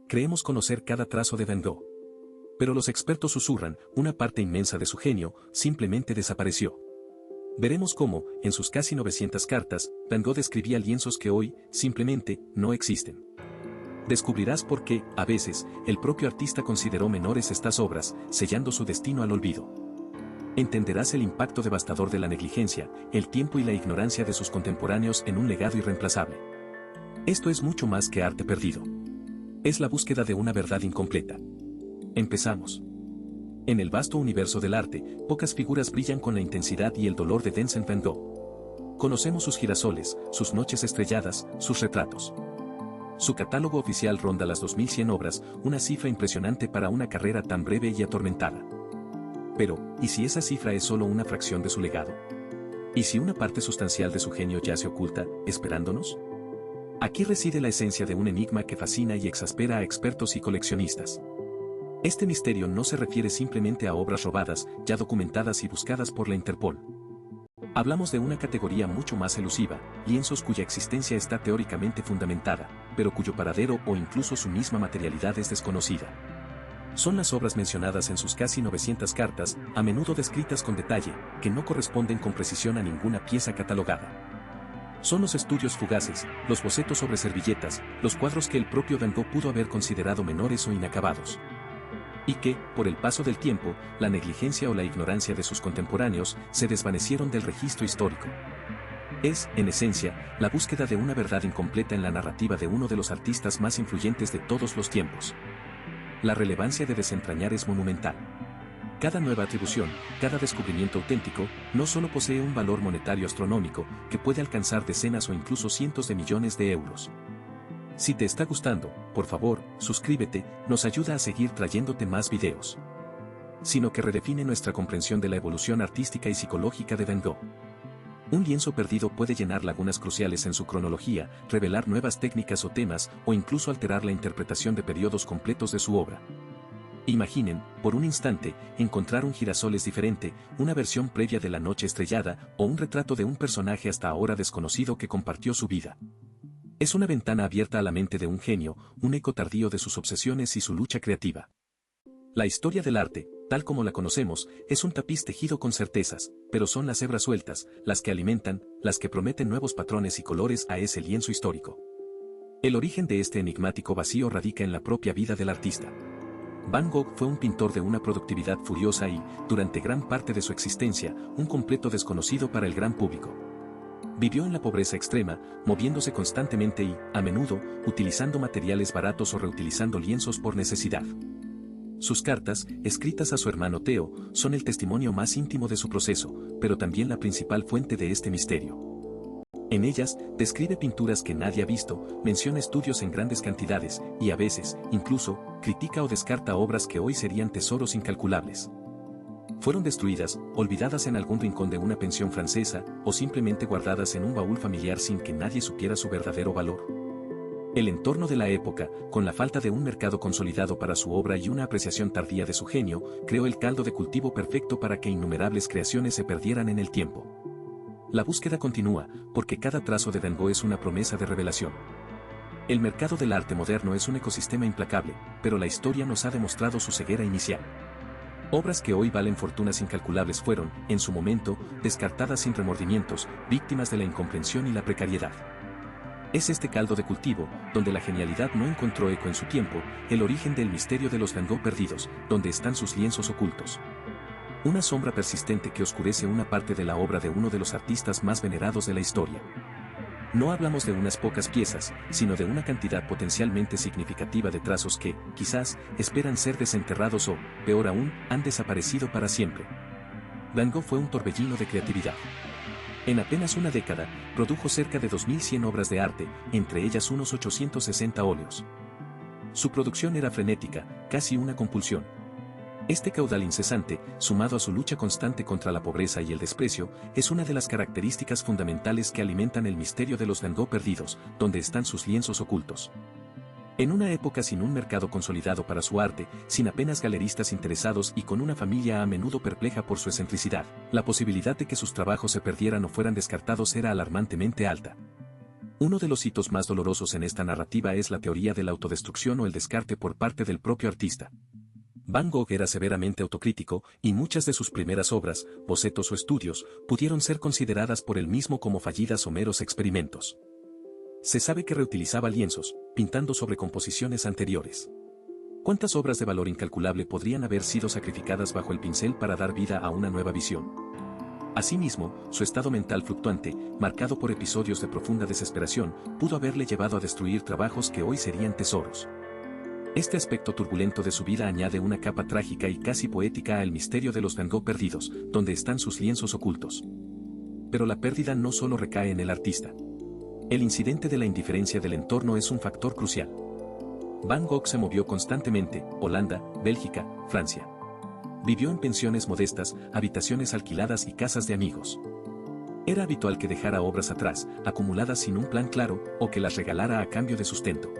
creemos conocer cada trazo de Van Gogh. Pero los expertos susurran, una parte inmensa de su genio simplemente desapareció. Veremos cómo, en sus casi 900 cartas, Van Gogh describía lienzos que hoy, simplemente, no existen. Descubrirás por qué, a veces, el propio artista consideró menores estas obras, sellando su destino al olvido. Entenderás el impacto devastador de la negligencia, el tiempo y la ignorancia de sus contemporáneos en un legado irreemplazable. Esto es mucho más que arte perdido. Es la búsqueda de una verdad incompleta. Empezamos. En el vasto universo del arte, pocas figuras brillan con la intensidad y el dolor de Vincent Van Gogh. Conocemos sus girasoles, sus noches estrelladas, sus retratos. Su catálogo oficial ronda las 2100 obras, una cifra impresionante para una carrera tan breve y atormentada. Pero, ¿y si esa cifra es solo una fracción de su legado? ¿Y si una parte sustancial de su genio ya se oculta, esperándonos? Aquí reside la esencia de un enigma que fascina y exaspera a expertos y coleccionistas. Este misterio no se refiere simplemente a obras robadas, ya documentadas y buscadas por la Interpol. Hablamos de una categoría mucho más elusiva, lienzos cuya existencia está teóricamente fundamentada, pero cuyo paradero o incluso su misma materialidad es desconocida. Son las obras mencionadas en sus casi 900 cartas, a menudo descritas con detalle, que no corresponden con precisión a ninguna pieza catalogada. Son los estudios fugaces, los bocetos sobre servilletas, los cuadros que el propio Van Gogh pudo haber considerado menores o inacabados. Y que, por el paso del tiempo, la negligencia o la ignorancia de sus contemporáneos se desvanecieron del registro histórico. Es, en esencia, la búsqueda de una verdad incompleta en la narrativa de uno de los artistas más influyentes de todos los tiempos. La relevancia de desentrañar es monumental. Cada nueva atribución, cada descubrimiento auténtico, no solo posee un valor monetario astronómico, que puede alcanzar decenas o incluso cientos de millones de euros. Si te está gustando, por favor, suscríbete, nos ayuda a seguir trayéndote más videos. Sino que redefine nuestra comprensión de la evolución artística y psicológica de Van Gogh. Un lienzo perdido puede llenar lagunas cruciales en su cronología, revelar nuevas técnicas o temas, o incluso alterar la interpretación de periodos completos de su obra. Imaginen, por un instante, encontrar un girasoles diferente, una versión previa de La Noche Estrellada, o un retrato de un personaje hasta ahora desconocido que compartió su vida. Es una ventana abierta a la mente de un genio, un eco tardío de sus obsesiones y su lucha creativa. La historia del arte, tal como la conocemos, es un tapiz tejido con certezas, pero son las hebras sueltas, las que alimentan, las que prometen nuevos patrones y colores a ese lienzo histórico. El origen de este enigmático vacío radica en la propia vida del artista. Van Gogh fue un pintor de una productividad furiosa y, durante gran parte de su existencia, un completo desconocido para el gran público. Vivió en la pobreza extrema, moviéndose constantemente y, a menudo, utilizando materiales baratos o reutilizando lienzos por necesidad. Sus cartas, escritas a su hermano Theo, son el testimonio más íntimo de su proceso, pero también la principal fuente de este misterio. En ellas, describe pinturas que nadie ha visto, menciona estudios en grandes cantidades, y a veces, incluso, critica o descarta obras que hoy serían tesoros incalculables. Fueron destruidas, olvidadas en algún rincón de una pensión francesa, o simplemente guardadas en un baúl familiar sin que nadie supiera su verdadero valor. El entorno de la época, con la falta de un mercado consolidado para su obra y una apreciación tardía de su genio, creó el caldo de cultivo perfecto para que innumerables creaciones se perdieran en el tiempo. La búsqueda continúa, porque cada trazo de Van Gogh es una promesa de revelación. El mercado del arte moderno es un ecosistema implacable, pero la historia nos ha demostrado su ceguera inicial. Obras que hoy valen fortunas incalculables fueron, en su momento, descartadas sin remordimientos, víctimas de la incomprensión y la precariedad. Es este caldo de cultivo, donde la genialidad no encontró eco en su tiempo, el origen del misterio de los Van Gogh perdidos, donde están sus lienzos ocultos. Una sombra persistente que oscurece una parte de la obra de uno de los artistas más venerados de la historia. No hablamos de unas pocas piezas, sino de una cantidad potencialmente significativa de trazos que, quizás, esperan ser desenterrados o, peor aún, han desaparecido para siempre. Van Gogh fue un torbellino de creatividad. En apenas una década, produjo cerca de 2100 obras de arte, entre ellas unos 860 óleos. Su producción era frenética, casi una compulsión. Este caudal incesante, sumado a su lucha constante contra la pobreza y el desprecio, es una de las características fundamentales que alimentan el misterio de los Van Gogh perdidos, donde están sus lienzos ocultos. En una época sin un mercado consolidado para su arte, sin apenas galeristas interesados y con una familia a menudo perpleja por su excentricidad, la posibilidad de que sus trabajos se perdieran o fueran descartados era alarmantemente alta. Uno de los hitos más dolorosos en esta narrativa es la teoría de la autodestrucción o el descarte por parte del propio artista. Van Gogh era severamente autocrítico, y muchas de sus primeras obras, bocetos o estudios, pudieron ser consideradas por él mismo como fallidas o meros experimentos. Se sabe que reutilizaba lienzos, pintando sobre composiciones anteriores. ¿Cuántas obras de valor incalculable podrían haber sido sacrificadas bajo el pincel para dar vida a una nueva visión? Asimismo, su estado mental fluctuante, marcado por episodios de profunda desesperación, pudo haberle llevado a destruir trabajos que hoy serían tesoros. Este aspecto turbulento de su vida añade una capa trágica y casi poética al misterio de los Van Gogh perdidos, donde están sus lienzos ocultos. Pero la pérdida no solo recae en el artista. El incidente de la indiferencia del entorno es un factor crucial. Van Gogh se movió constantemente, Holanda, Bélgica, Francia. Vivió en pensiones modestas, habitaciones alquiladas y casas de amigos. Era habitual que dejara obras atrás, acumuladas sin un plan claro, o que las regalara a cambio de sustento.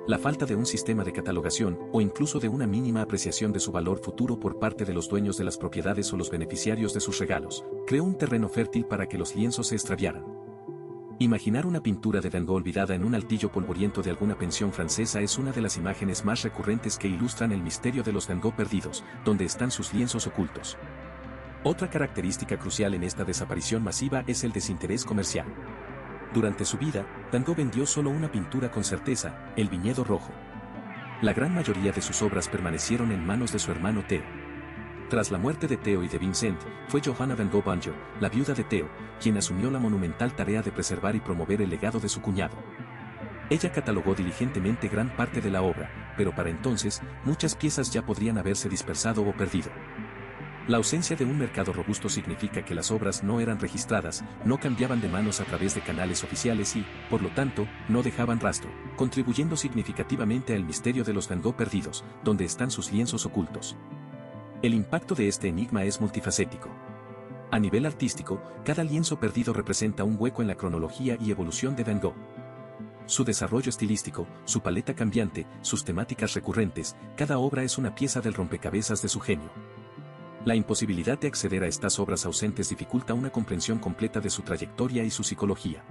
La falta de un sistema de catalogación, o incluso de una mínima apreciación de su valor futuro por parte de los dueños de las propiedades o los beneficiarios de sus regalos, creó un terreno fértil para que los lienzos se extraviaran. Imaginar una pintura de Van Gogh olvidada en un altillo polvoriento de alguna pensión francesa es una de las imágenes más recurrentes que ilustran el misterio de los Van Gogh perdidos, donde están sus lienzos ocultos. Otra característica crucial en esta desaparición masiva es el desinterés comercial. Durante su vida, Van Gogh vendió solo una pintura con certeza, El viñedo rojo. La gran mayoría de sus obras permanecieron en manos de su hermano Theo. Tras la muerte de Theo y de Vincent, fue Johanna Van Gogh Banjo, la viuda de Theo, quien asumió la monumental tarea de preservar y promover el legado de su cuñado. Ella catalogó diligentemente gran parte de la obra, pero para entonces, muchas piezas ya podrían haberse dispersado o perdido. La ausencia de un mercado robusto significa que las obras no eran registradas, no cambiaban de manos a través de canales oficiales y, por lo tanto, no dejaban rastro, contribuyendo significativamente al misterio de los Van Gogh perdidos, donde están sus lienzos ocultos. El impacto de este enigma es multifacético. A nivel artístico, cada lienzo perdido representa un hueco en la cronología y evolución de Van Gogh. Su desarrollo estilístico, su paleta cambiante, sus temáticas recurrentes, cada obra es una pieza del rompecabezas de su genio. La imposibilidad de acceder a estas obras ausentes dificulta una comprensión completa de su trayectoria y su psicología.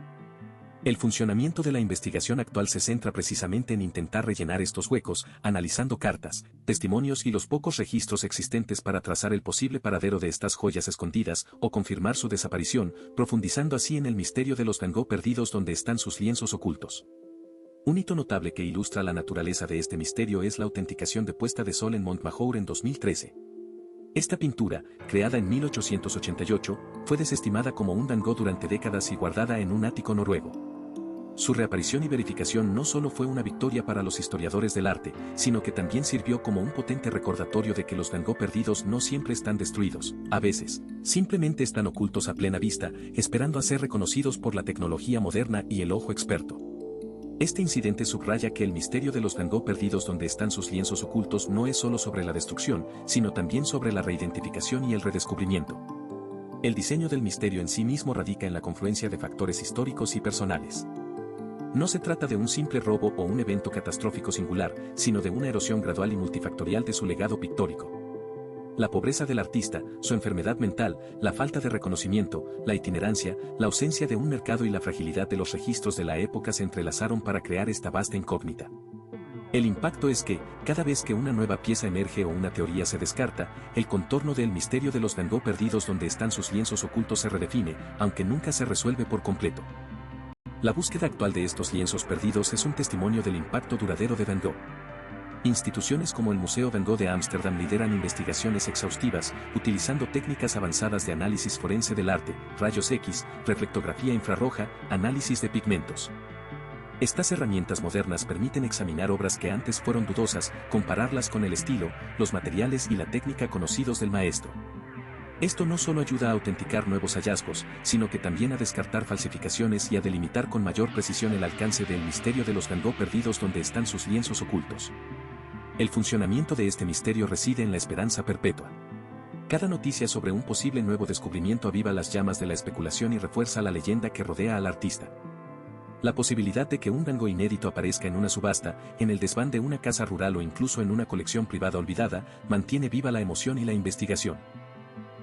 El funcionamiento de la investigación actual se centra precisamente en intentar rellenar estos huecos, analizando cartas, testimonios y los pocos registros existentes para trazar el posible paradero de estas joyas escondidas o confirmar su desaparición, profundizando así en el misterio de los Van Gogh perdidos donde están sus lienzos ocultos. Un hito notable que ilustra la naturaleza de este misterio es la autenticación de Puesta de Sol en Montmajour en 2013. Esta pintura, creada en 1888, fue desestimada como un Van Gogh durante décadas y guardada en un ático noruego. Su reaparición y verificación no solo fue una victoria para los historiadores del arte, sino que también sirvió como un potente recordatorio de que los Van Gogh perdidos no siempre están destruidos, a veces, simplemente están ocultos a plena vista, esperando a ser reconocidos por la tecnología moderna y el ojo experto. Este incidente subraya que el misterio de los Van Gogh perdidos donde están sus lienzos ocultos no es solo sobre la destrucción, sino también sobre la reidentificación y el redescubrimiento. El diseño del misterio en sí mismo radica en la confluencia de factores históricos y personales. No se trata de un simple robo o un evento catastrófico singular, sino de una erosión gradual y multifactorial de su legado pictórico. La pobreza del artista, su enfermedad mental, la falta de reconocimiento, la itinerancia, la ausencia de un mercado y la fragilidad de los registros de la época se entrelazaron para crear esta vasta incógnita. El impacto es que, cada vez que una nueva pieza emerge o una teoría se descarta, el contorno del misterio de los Van Gogh perdidos donde están sus lienzos ocultos se redefine, aunque nunca se resuelve por completo. La búsqueda actual de estos lienzos perdidos es un testimonio del impacto duradero de Van Gogh. Instituciones como el Museo Van Gogh de Ámsterdam lideran investigaciones exhaustivas, utilizando técnicas avanzadas de análisis forense del arte, rayos X, reflectografía infrarroja, análisis de pigmentos. Estas herramientas modernas permiten examinar obras que antes fueron dudosas, compararlas con el estilo, los materiales y la técnica conocidos del maestro. Esto no solo ayuda a autenticar nuevos hallazgos, sino que también a descartar falsificaciones y a delimitar con mayor precisión el alcance del misterio de los Van Gogh perdidos donde están sus lienzos ocultos. El funcionamiento de este misterio reside en la esperanza perpetua. Cada noticia sobre un posible nuevo descubrimiento aviva las llamas de la especulación y refuerza la leyenda que rodea al artista. La posibilidad de que un Van Gogh inédito aparezca en una subasta, en el desván de una casa rural o incluso en una colección privada olvidada, mantiene viva la emoción y la investigación.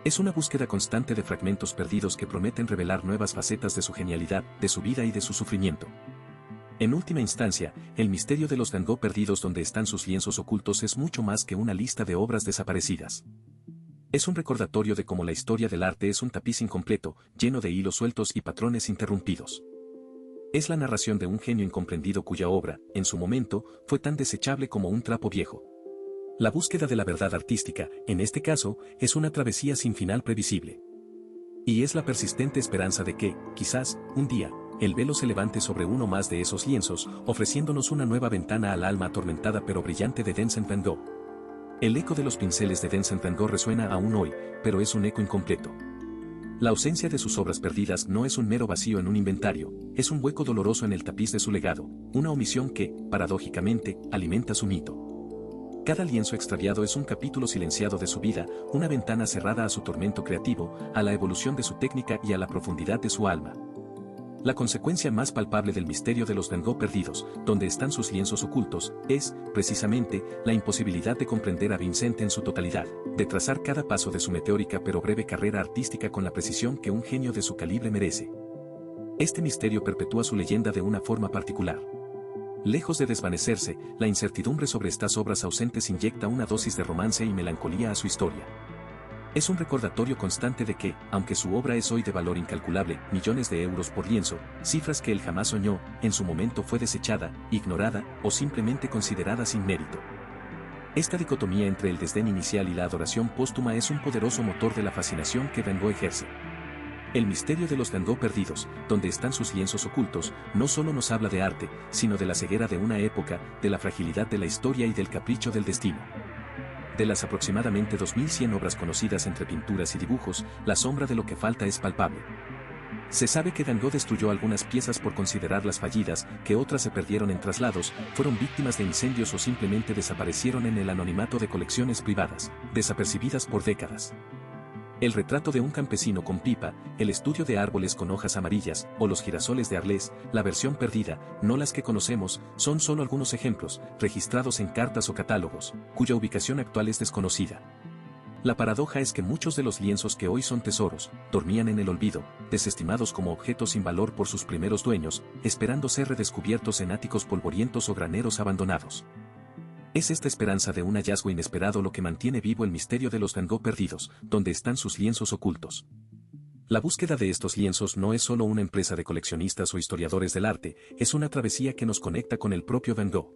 Es una búsqueda constante de fragmentos perdidos que prometen revelar nuevas facetas de su genialidad, de su vida y de su sufrimiento. En última instancia, el misterio de los Van Gogh perdidos donde están sus lienzos ocultos es mucho más que una lista de obras desaparecidas. Es un recordatorio de cómo la historia del arte es un tapiz incompleto, lleno de hilos sueltos y patrones interrumpidos. Es la narración de un genio incomprendido cuya obra, en su momento, fue tan desechable como un trapo viejo. La búsqueda de la verdad artística, en este caso, es una travesía sin final previsible. Y es la persistente esperanza de que, quizás, un día, el velo se levante sobre uno más de esos lienzos, ofreciéndonos una nueva ventana al alma atormentada pero brillante de Vincent Van Gogh. El eco de los pinceles de Vincent Van Gogh resuena aún hoy, pero es un eco incompleto. La ausencia de sus obras perdidas no es un mero vacío en un inventario, es un hueco doloroso en el tapiz de su legado, una omisión que, paradójicamente, alimenta su mito. Cada lienzo extraviado es un capítulo silenciado de su vida, una ventana cerrada a su tormento creativo, a la evolución de su técnica y a la profundidad de su alma. La consecuencia más palpable del misterio de los Van Gogh perdidos, donde están sus lienzos ocultos, es, precisamente, la imposibilidad de comprender a Vincent en su totalidad, de trazar cada paso de su meteórica pero breve carrera artística con la precisión que un genio de su calibre merece. Este misterio perpetúa su leyenda de una forma particular. Lejos de desvanecerse, la incertidumbre sobre estas obras ausentes inyecta una dosis de romance y melancolía a su historia. Es un recordatorio constante de que, aunque su obra es hoy de valor incalculable, millones de euros por lienzo, cifras que él jamás soñó, en su momento fue desechada, ignorada o simplemente considerada sin mérito. Esta dicotomía entre el desdén inicial y la adoración póstuma es un poderoso motor de la fascinación que Van Gogh ejerce. El misterio de los Van Gogh perdidos, donde están sus lienzos ocultos, no solo nos habla de arte, sino de la ceguera de una época, de la fragilidad de la historia y del capricho del destino. De las aproximadamente 2100 obras conocidas entre pinturas y dibujos, la sombra de lo que falta es palpable. Se sabe que Van Gogh destruyó algunas piezas por considerarlas fallidas, que otras se perdieron en traslados, fueron víctimas de incendios o simplemente desaparecieron en el anonimato de colecciones privadas, desapercibidas por décadas. El retrato de un campesino con pipa, el estudio de árboles con hojas amarillas, o los girasoles de Arles, la versión perdida, no las que conocemos, son solo algunos ejemplos, registrados en cartas o catálogos, cuya ubicación actual es desconocida. La paradoja es que muchos de los lienzos que hoy son tesoros, dormían en el olvido, desestimados como objetos sin valor por sus primeros dueños, esperando ser redescubiertos en áticos polvorientos o graneros abandonados. Es esta esperanza de un hallazgo inesperado lo que mantiene vivo el misterio de los Van Gogh perdidos, donde están sus lienzos ocultos. La búsqueda de estos lienzos no es solo una empresa de coleccionistas o historiadores del arte, es una travesía que nos conecta con el propio Van Gogh.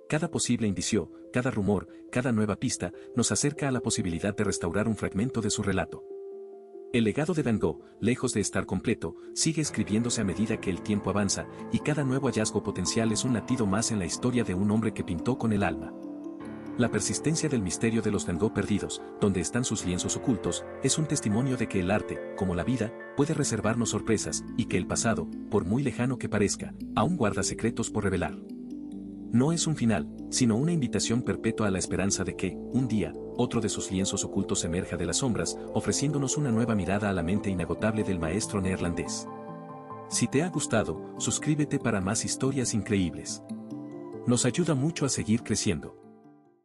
Cada posible indicio, cada rumor, cada nueva pista, nos acerca a la posibilidad de restaurar un fragmento de su relato. El legado de Van Gogh, lejos de estar completo, sigue escribiéndose a medida que el tiempo avanza, y cada nuevo hallazgo potencial es un latido más en la historia de un hombre que pintó con el alma. La persistencia del misterio de los Van Gogh perdidos, donde están sus lienzos ocultos, es un testimonio de que el arte, como la vida, puede reservarnos sorpresas, y que el pasado, por muy lejano que parezca, aún guarda secretos por revelar. No es un final, sino una invitación perpetua a la esperanza de que, un día, otro de sus lienzos ocultos emerja de las sombras, ofreciéndonos una nueva mirada a la mente inagotable del maestro neerlandés. Si te ha gustado, suscríbete para más historias increíbles. Nos ayuda mucho a seguir creciendo.